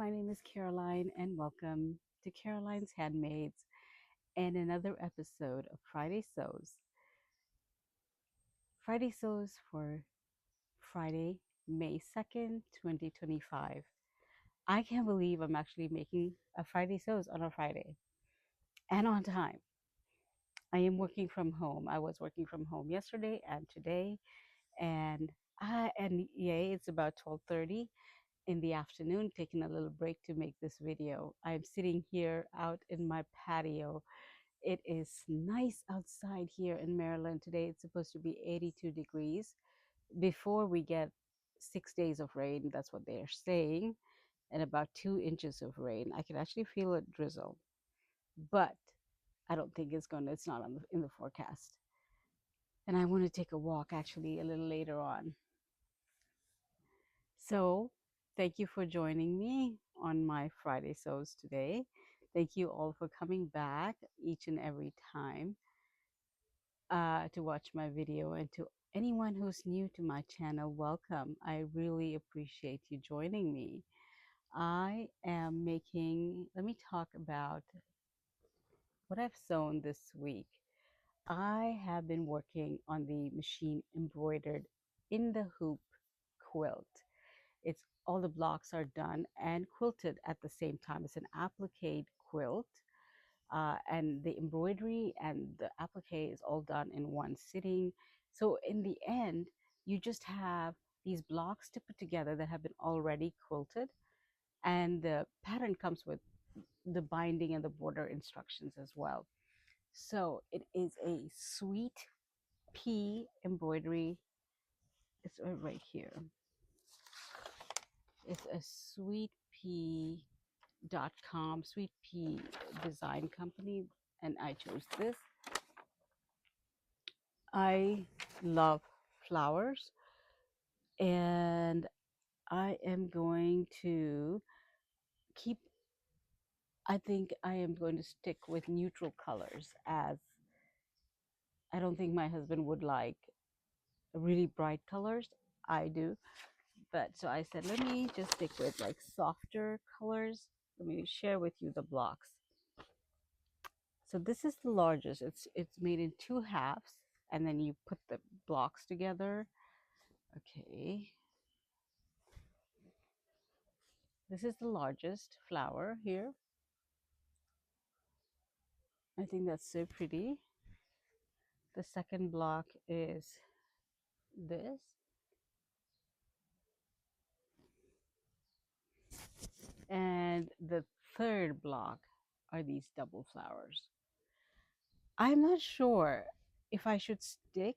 my name is Caroline, and welcome to Caroline's Handmaids and another episode of Friday Sews. Friday Sews for Friday, May 2nd, 2025. I can't believe I'm actually making a Friday Sews on a Friday and on time. I am working from home. I was working from home yesterday and today, and yay, it's about 12:30 in the afternoon, taking a little break to make this video. I'm sitting here out in my patio. It is nice outside here in Maryland today. It's supposed to be 82 degrees before we get 6 days of rain. That's what they're saying, and about 2 inches of rain. I can actually feel it drizzle, but I don't think it's not in the forecast. And I want to take a walk actually a little later on. So, thank you for joining me on my Friday Sews today. Thank you all for coming back each and every time to watch my video. And to anyone who's new to my channel, welcome. I really appreciate you joining me. Let me talk about what I've sewn this week. I have been working on the machine embroidered in the hoop quilt. It's all the blocks are done and quilted at the same time. It's an applique quilt, and the embroidery and the applique is all done in one sitting. So in the end, you just have these blocks to put together that have been already quilted, and the pattern comes with the binding and the border instructions as well. So it is a sweet pea embroidery. It's right here. It's a sweet pea design company, and I chose this. I love flowers, and I am going to keep, I think I am going to stick with neutral colors, as I don't think my husband would like really bright colors. I do. But so I said, let me just stick with like softer colors. Let me share with you the blocks. So this is the largest. It's made in two halves, and then you put the blocks together. Okay. This is the largest flower here. I think that's so pretty. The second block is this. And the third block are these double flowers. I'm not sure if I should stick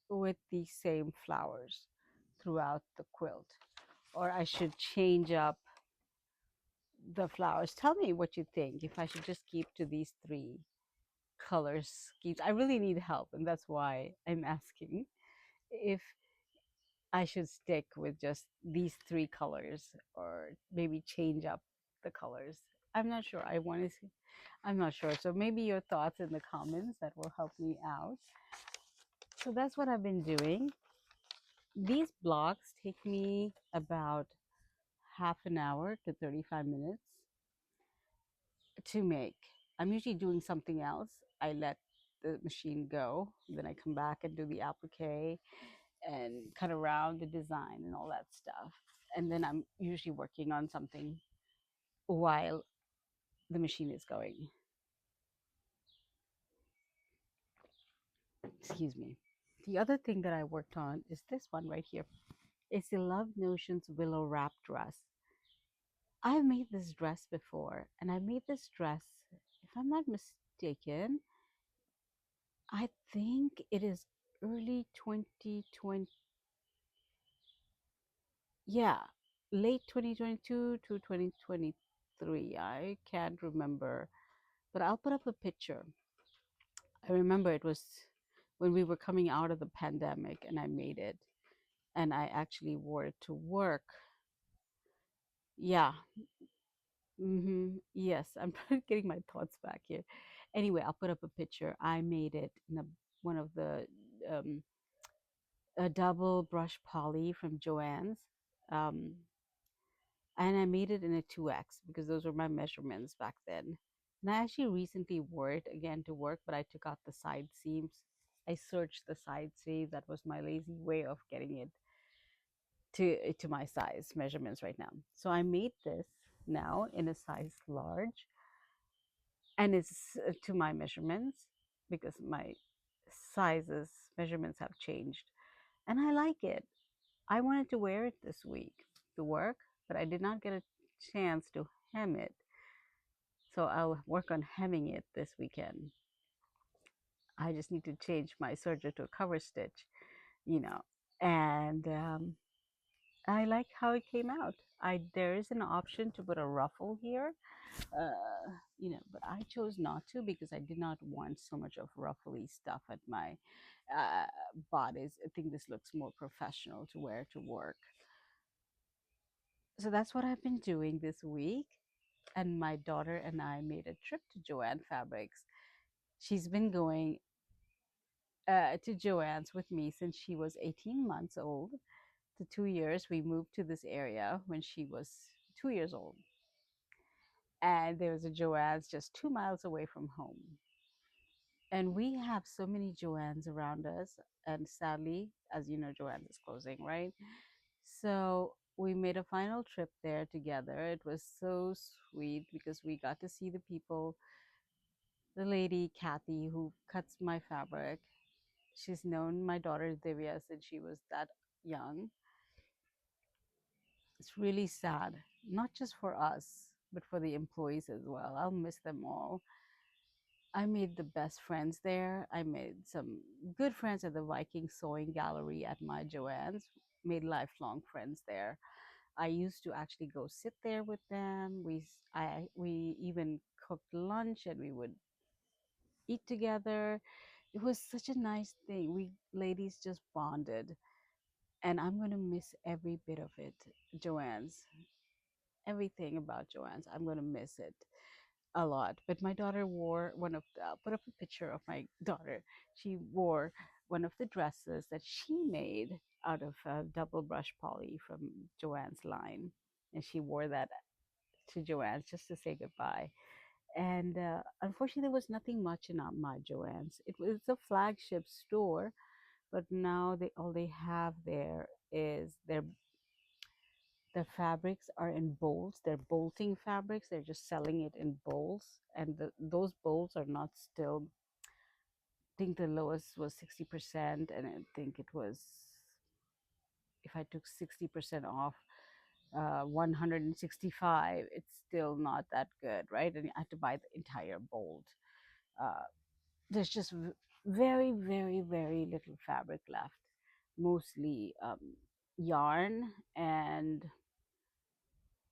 with the same flowers throughout the quilt, or I should change up the flowers. Tell me what you think, if I should just keep to these three color schemes. I really need help, and that's why I'm asking if I should stick with just these three colors or maybe change up the colors. I'm not sure. I'm not sure. So maybe your thoughts in the comments that will help me out. So that's what I've been doing. These blocks take me about half an hour to 35 minutes to make. I'm usually doing something else. I let the machine go, then I come back and do the applique and cut around the design and all that stuff. And then I'm usually working on something while the machine is going. Excuse me. The other thing that I worked on is this one right here. It's the Love Notions Willow Wrap dress. I've made this dress before, and I made this dress, if I'm not mistaken, I think it is early 2020. Yeah, late 2022 to 2023. I can't remember, but I'll put up a picture. I remember it was when we were coming out of the pandemic, and I made it, and I actually wore it to work. Yeah. Yes, I'm getting my thoughts back here. Anyway, I'll put up a picture. I made it in one of the um, a double brush poly from Joann's. Um, and I made it in a 2X because those were my measurements back then. And I actually recently wore it again to work, but I took out the side seams. I searched the side seam. That was my lazy way of getting it to my size measurements right now. So I made this now in a size large, and it's to my measurements because my sizes measurements have changed, and I like it. I wanted to wear it this week to work, but I did not get a chance to hem it. So I'll work on hemming it this weekend. I just need to change my serger to a cover stitch, you know. And I like how it came out. There is an option to put a ruffle here, but I chose not to because I did not want so much of ruffly stuff at my uh, bodies. I think this looks more professional to wear to work. So that's what I've been doing this week. And my daughter and I made a trip to Joanne Fabrics. She's been going to Joanne's with me since she was 18 months old. To 2 years, we moved to this area when she was 2 years old. And there was a Joanne's just 2 miles away from home. And we have so many Joanne's around us. And sadly, as you know, Joanne's is closing, right? So we made a final trip there together. It was so sweet because we got to see the people, the lady, Kathy, who cuts my fabric. She's known my daughter, Divya, since she was that young. It's really sad, not just for us, but for the employees as well. I'll miss them all. I made the best friends there. I made some good friends at the Viking Sewing Gallery at my Joanne's, made lifelong friends there. I used to actually go sit there with them. We even cooked lunch and we would eat together. It was such a nice thing. We ladies just bonded, and I'm going to miss every bit of it. Joanne's, everything about Joanne's, I'm going to miss it a lot. But my daughter wore one of the, I'll put up a picture of my daughter. She wore one of the dresses that she made out of double brush poly from Joanne's line. And she wore that to Joanne's just to say goodbye. And unfortunately, there was nothing much in my Joanne's. It was a flagship store, but now all they have there is their fabrics are in bowls. They're bolting fabrics. They're just selling it in bowls, and those bowls are not still. I think the lowest was 60%, and I think it was, if I took 60% off, 165. It's still not that good, right? And I have to buy the entire bolt. Uh, there's just very, very, very little fabric left. Mostly yarn and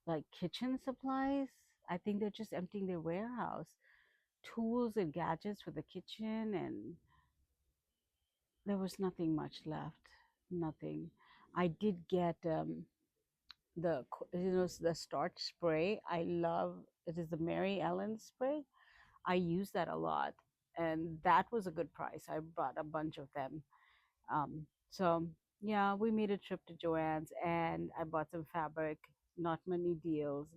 like kitchen supplies. I think they're just emptying their warehouse. Tools and gadgets for the kitchen, and there was nothing much left. Nothing. I did get the starch spray. I love it. Is the Mary Ellen spray. I use that a lot, and that was a good price. I bought a bunch of them. So yeah, we made a trip to Joann's, and I bought some fabric. Not many deals,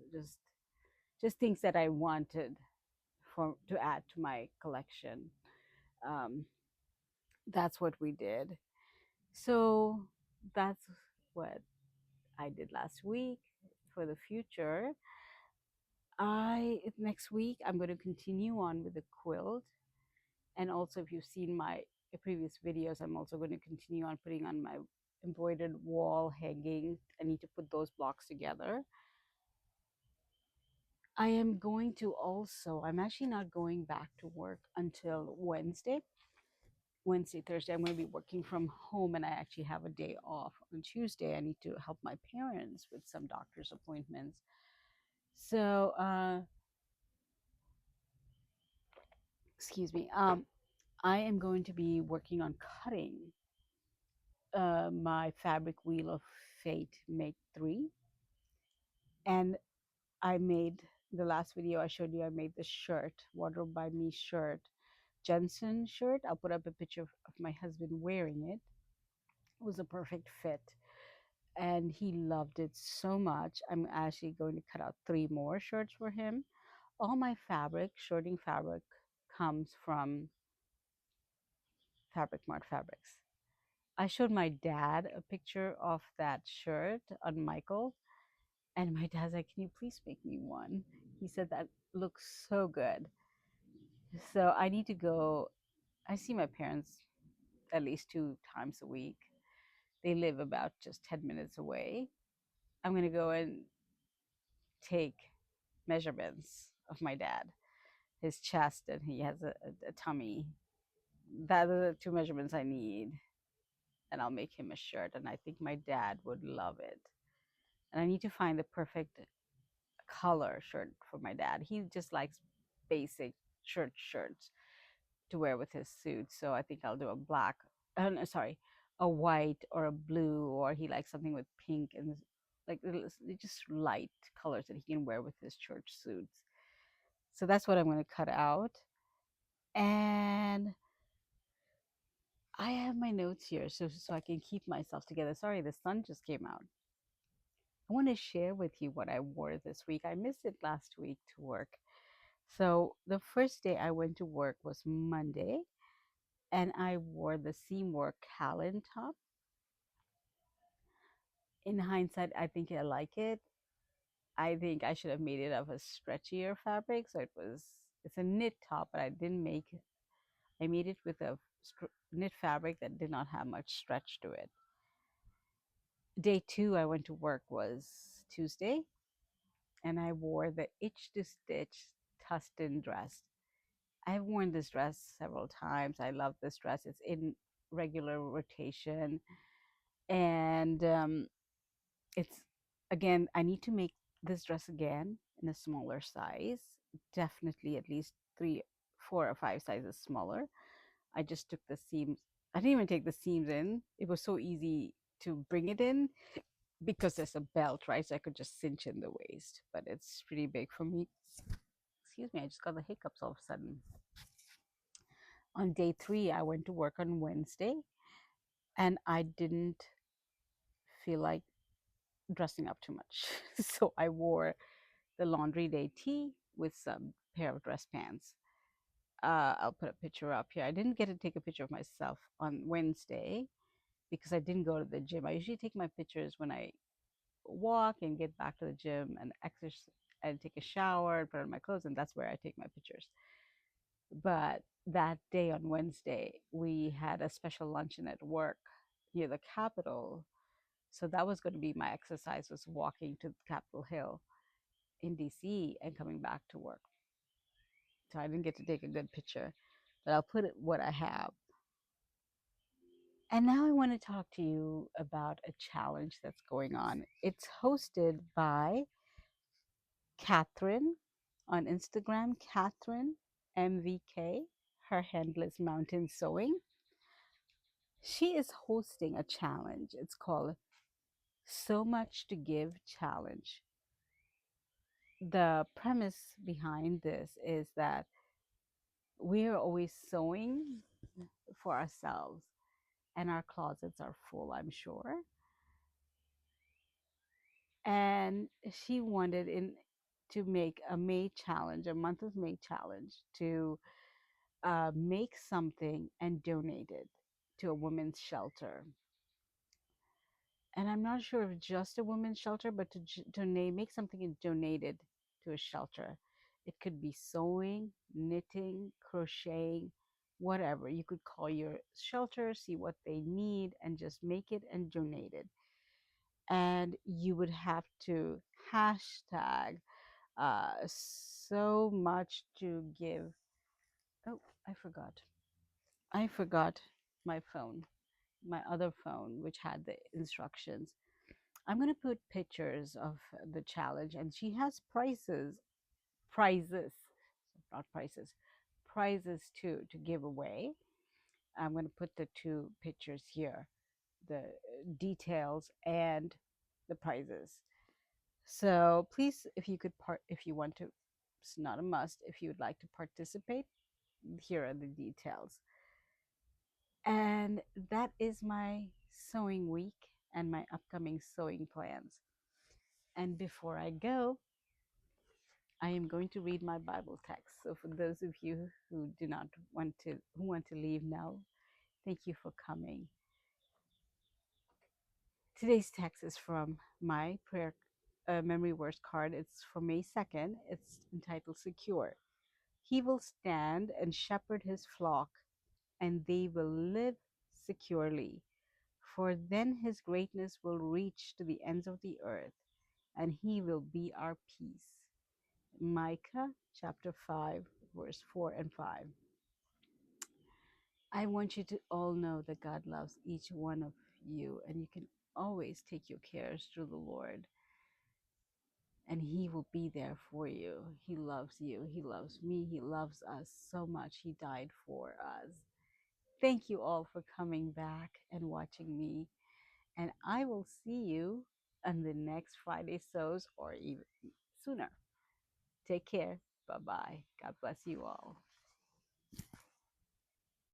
just things that I wanted for to add to my collection. Um, that's what we did. So that's what I did last week. For the future, I next week I'm going to continue on with the quilt, and also if you've seen my previous videos, I'm also going to continue on putting on my embroidered wall hanging. I need to put those blocks together. I am going to also, I'm actually not going back to work until Wednesday, Thursday. I'm going to be working from home, and I actually have a day off on Tuesday. I need to help my parents with some doctor's appointments. So, excuse me. I am going to be working on cutting my fabric wheel of fate make 3, and I made the last video I showed you. I made the shirt, wardrobe by me shirt, Jensen shirt. I'll put up a picture of my husband wearing it. It was a perfect fit. and he loved it so much. I'm actually going to cut out three more shirts for him. All my fabric, shirting fabric, comes from Fabric Mart Fabrics. I showed my dad a picture of that shirt on Michael, and my dad's like, "Can you please make me one?" He said that looks so good. So I need to go. I see my parents at least two times a week. They live about just 10 minutes away. I'm going to go and take measurements of my dad, his chest, and he has a tummy. That are the two measurements I need. And I'll make him a shirt. And I think my dad would love it. And I need to find the perfect color shirt for my dad. He just likes basic shirts to wear with his suit. So I think I'll do a black, no, sorry, a white or a blue, or he likes something with pink and like just light colors that he can wear with his church suits. So that's what I'm going to cut out. And I have my notes here so I can keep myself together. Sorry, the sun just came out. I want to share with you what I wore this week. I missed it last week to work. So the first day I went to work was Monday, and I wore the Seymour Callan top. In hindsight, I think I like it. I think I should have made it of a stretchier fabric. So it's a knit top, but I made it with a knit fabric that did not have much stretch to it. Day two, I went to work was Tuesday, and I wore the Itch to Stitch Tustin dress. I've worn this dress several times. I love this dress. It's in regular rotation, and it's again. I need to make this dress again in a smaller size. Definitely at least three, 4 or 5 sizes smaller. I just took the seams. I didn't even take the seams in. It was so easy to bring it in because there's a belt, right? So I could just cinch in the waist, but it's pretty big for me. Excuse me, I just got the hiccups all of a sudden. On day three, I went to work on Wednesday, and I didn't feel like dressing up too much. So I wore the laundry day tee with some pair of dress pants. I'll put a picture up here. I didn't get to take a picture of myself on Wednesday because I didn't go to the gym. I usually take my pictures when I walk and get back to the gym and exercise and take a shower and put on my clothes, and that's where I take my pictures. But that day on Wednesday, we had a special luncheon at work near the Capitol. So that was going to be my exercise, was walking to Capitol Hill in DC and coming back to work. So I didn't get to take a good picture, but I'll put it what I have. And now I want to talk to you about a challenge that's going on. It's hosted by Catherine on Instagram, Catherine MVK. Her handle is Mountain Sewing. She is hosting a challenge. It's called So Much to Give Challenge. The premise behind this is that we're always sewing for ourselves, and our closets are full, I'm sure. And she wanted in to make a May challenge, a month of May challenge, to make something and donate it to a women's shelter. And I'm not sure if just a women's shelter, but to donate, make something and donate it to a shelter. It could be sewing, knitting, crocheting, whatever. You could call your shelter, see what they need, and just make it and donate it. And you would have to hashtag so much to give. Oh, I forgot. I forgot my phone, my other phone, which had the instructions. I'm going to put pictures of the challenge, and she has prizes, not prices, prizes too to give away. I'm going to put the two pictures here, the details and the prizes. So please, if you could if you want to, it's not a must. If you would like to participate, here are the details. And that is my sewing week. and my upcoming sewing plans. And before I go, I am going to read my Bible text. So for those of you who do not want to who want to leave now, thank you for coming. Today's text is from my prayer memory verse card. It's for May 2nd. It's entitled Secure. He will stand and shepherd his flock, and they will live securely. For then his greatness will reach to the ends of the earth, and he will be our peace. Micah chapter 5, verse 4 and 5. I want you to all know that God loves each one of you, and you can always take your cares to the Lord, and He will be there for you. He loves you. He loves me. He loves us so much. He died for us. Thank you all for coming back and watching me, and I will see you on the next Friday Sews or even sooner. Take care. Bye bye. God bless you all.